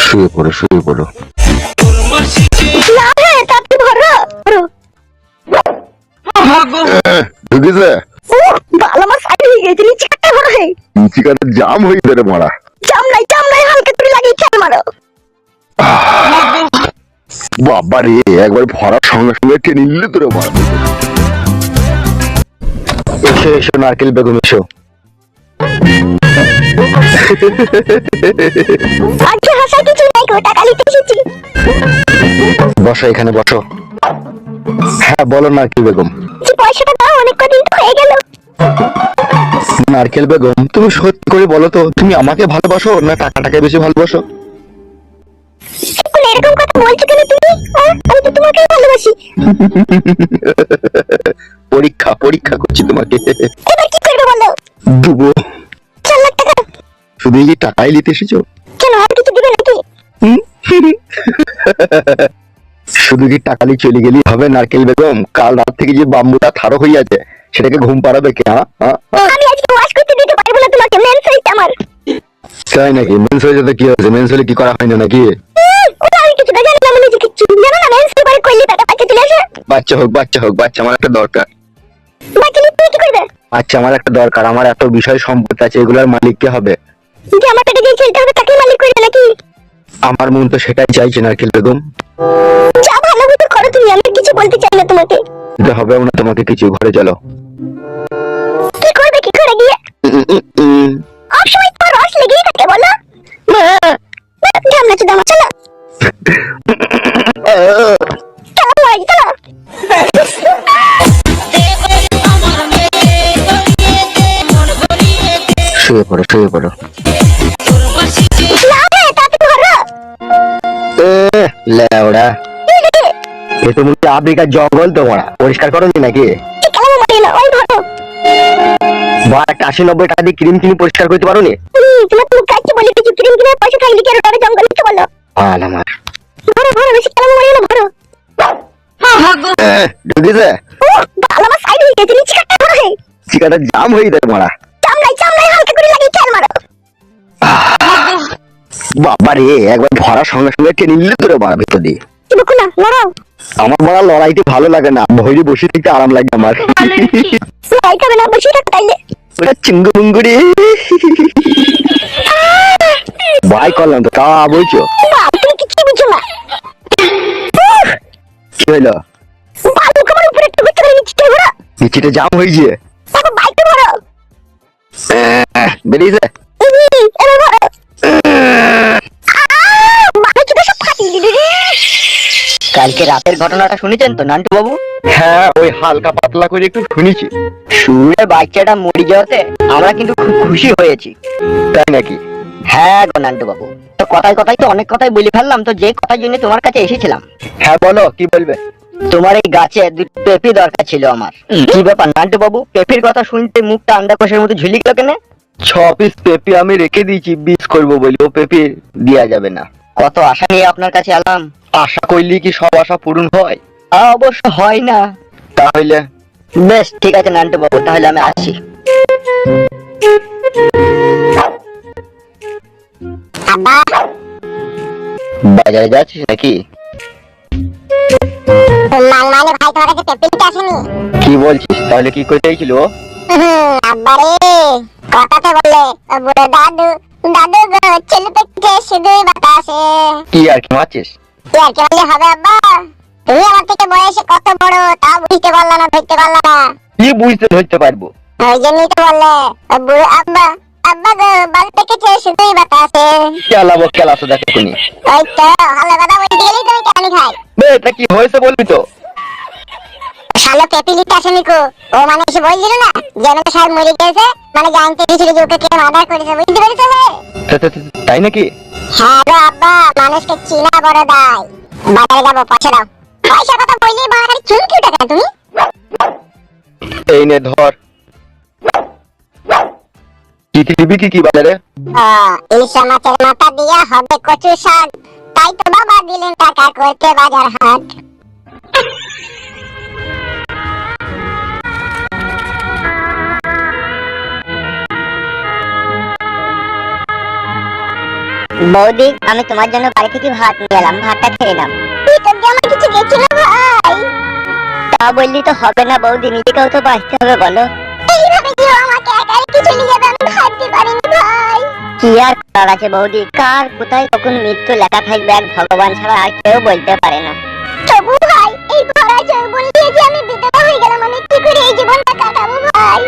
শুয়ে পড়ো শুয়ে পড়ো। ঢুকেছে ভালো মাছ সাইড হয়ে গেছে, নিচে কাটা হয়, নিচে কাটা জাম হয়ে ধরে মারা। জাম নাই হালকা করে লাগিয়ে খেল মারো। বাবা রে, একবার ভরার সঙ্গে সঙ্গে টেনে নিলে তোরে মারা। এসো এসো নারকেল বেগম এসো। আজকে হাসা কিছু নাই গো, টাকা নিতে এসেছি। বসো এখানে বসো। হ্যাঁ বলো নারকেল বেগম। যে পয়সাটা দাও, অনেক কদিন তো হয়ে গেল। নারকেল বেগম তুমি সত্যি করে বলো তো, তুমি আমাকে ভালোবাসো না টাকাটাকে বেশি ভালোবাসো? এখন এরকম কথা বলছো কেন তুমি? আমি তো তোমাকেই ভালোবাসি। পরীক্ষা পরীক্ষা করছি তোমাকে। এবার কি করবে বলো? দেবো। 4 লাখ টাকা। শুধু এই টাকাই নিতে এসেছো? কেন আর কিছু দিবে নাকি? শুধু কি টাকা নিয়ে চলে গেলি হবে নারকেল বেগম? কাল রাত থেকে যে বাম্বুটা থারো হয়ে আছে সেটাকে ঘুম পাড়াবে কে? আমি আজকে ওয়াশ করতে দিতে পারবো না তোমাকে, মেন্স হইছে আমার। তাই নাকি? মেন্স হয়ে যেতে কি হয়েছে? মেন্স হলে কি করা হয় না নাকি? ওটা আমি কিছুটা জানি না, মনে হচ্ছে কিচ্ছু জানো না। মেন্স করে কইলি টাকা পাইতে চলে আসে। বাচ্চা হোক বাচ্চা হোক, বাচ্চা আমার একটা দরকার। বাচ্চা নিয়ে তুমি কি করবে? আচ্ছা আমার একটা দরকার, আমার এত বিষয় সম্পত্তি আছে, এগুলোর মালিক কে হবে? যে আমার পেটে যে ছেলেটা হবে তাকে মালিক করবে নাকি? আমার মন তো সেটাই চাইছে নারকেল বেগম। যা ভালো মতো করো তুমি, আমি কিছু বলতে চাই না তোমাকে। এটা হবেও না তোমাকে কিছু, ঘরে চলো। কি করবে কি করে গিয়ে? সব সময় তোমার রস লেগেই থাকে বলো। ঢামনা চুদামা চলো। চলো মারি চলো। শুয়ে পড়ো শুয়ে পড়ো। লেওড়া, এ তো মনে হয় আফ্রিকার জঙ্গল, তো মারা পরিষ্কার করোনি নাকি? একটা 80-90 টাকা দিয়ে ক্রিম কিনে পরিষ্কার করতে পারো নি? তোমার তো কাছে বলে কিছু ক্রিম কিনে পয়সা খাইলি কি আর ওটা জঙ্গল লিখতে বলো? আমার ভরো ভরো, বেশি কালামো মারিও না, ভরো। ঢুকেছে? ভালো মাছ সাইড হয়ে গেছে, নিচে কাটা হয়, চিকাটা জাম হয়ে যায় মারা। জাম নাই হালকা করে লাগিয়ে খেল মারো। বাবা রে, একবার ভরার সঙ্গে সঙ্গে টেনে নিলে তোরে মারা ভেতর দিয়ে। দেখো না লড়াও। আমার মারা লড়াইতে ভালো লাগে না, ভয়রে বসে থাকতে আরাম লাগে আমার। লড়াই করবে না, বসে থাকো তাইলে। ওটা চিঙ্গু মুঙ্গু রে। ভাই করলাম তো তা বলছো? তুমি কিছু বুঝো না। কি হইলো? বালু কামার উপরে একটু ঘুরতে করে নিচে ঘোরা। নিচেটা জাম হয়েছে। তারপর বাইকে ভরো। বেরিয়েছে? এবার ভরো। কালকে রাতের ঘটনাটা শুনেছেন তো নান্টু বাবু? হ্যাঁ ওই হালকা পাতলা করে একটু শুনেছি। শুনে বাচ্চাটা মরে যাওয়াতে আমরা কিন্তু খুব খুশি হয়েছি। তাই নাকি? হ্যাঁ গো নান্টু বাবু, তো কথায় কথায় তো অনেক কথাই বলে ফেললাম, তো যে কথার জন্য তোমার কাছে এসেছিলাম। হ্যাঁ বলো কি বলবে? তোমার এই গাছে 2 পেঁপে দরকার ছিল আমার। কি ব্যাপার নান্টু বাবু, পেঁপের কথা শুনতে মুখটা আন্ডা কষের মতো ঝুলি গেল কেন? 6 পিস পেঁপে আমি রেখে দিয়েছি, 20 করবো বলি, ও পেঁপে দেওয়া যাবে না। কত আশা নিয়ে আপনার কাছে এলাম। আশা করলি কি সব আশা পূরণ হয়? অবশ্য হয় না। তাহলে বেশ ঠিক আছে নান্টু বাবু, তাহলে আমি আসি। বাজারে যাচ্ছিস নাকি? ভাই তোমার কাছে পেঁপে নিতে আসেনি? কি বলছিস? তাহলে কি করতে চাইছিল? আব্বারে কথাতে বললে বুড়ো দাদু দাদু গো ছেলে পেটে শুধুই বাতাসে। কি আর কি মারছিস? কি আর কি বললে হবে আব্বা? তুমি আমার থেকে বয়সে কত বড় তাও বুঝতে পারলা না, ধরতে পারলা না। কি বুঝতে ধরতে পারবো? ওই জন্যই তো বললে বুড়ো আব্বা আব্বা গো বাল পেকেছে শুধুই বাতাসে। খেলাবো খেলাছো দেখো তুমি। ওই তো ভালো কথা বলতে গেলেই তুমি কেন খাই। বে এটা কি হয়েছে বলবি তো? শালো পেপিলিতে আসেনি কো, ও মানে এসে বলছিল না জনতা সাহেব মরে গেছে, মানে জানতে দিয়েছিল যে ওকে কে মার্ডার করেছে, বুঝতে পেরেছো? তাই নাকি? হ্যাঁ গো আব্বা, মানুষকে চিনা বড় দায়। বাজারে যাবো, পয়সা দাও। পয়সা কথা বললেই বাড়াতাড়ি চুলকি উঠে কেন তুমি? এই নে ধর। কি দিবি কি বাজারে? ইলিশ মাছের মাথা দিয়া হবে কচু শাক, তাই তো বাবা দিলেন টাকা করতে বাজার হাট। বৌদি আমি তোমার জন্য বাড়ি থেকে ভাত নিয়ে এলাম, ভাতটা খেয়ে নাও। তুই তো দিয়ে আমার কিছু গেছিল ভাই। তা বললি তো হবে না বৌদি, নিজেকেও তো বাঁচতে হবে বলো। এইভাবে কি আমাকে একা রেখে চলে যাবে, আমি ভাবতে পারিনি ভাই। কি আর করার আছে বৌদি, কার কোথায় কখন মৃত্যু লেখা থাকবে এক ভগবান ছাড়া আর কেউ বলতে পারে না। তবু ভাই এই ভরা যৌবন নিয়ে যে আমি বিধবা হয়ে গেলাম, আমি কি করে এই জীবনটা কাটাবো ভাই?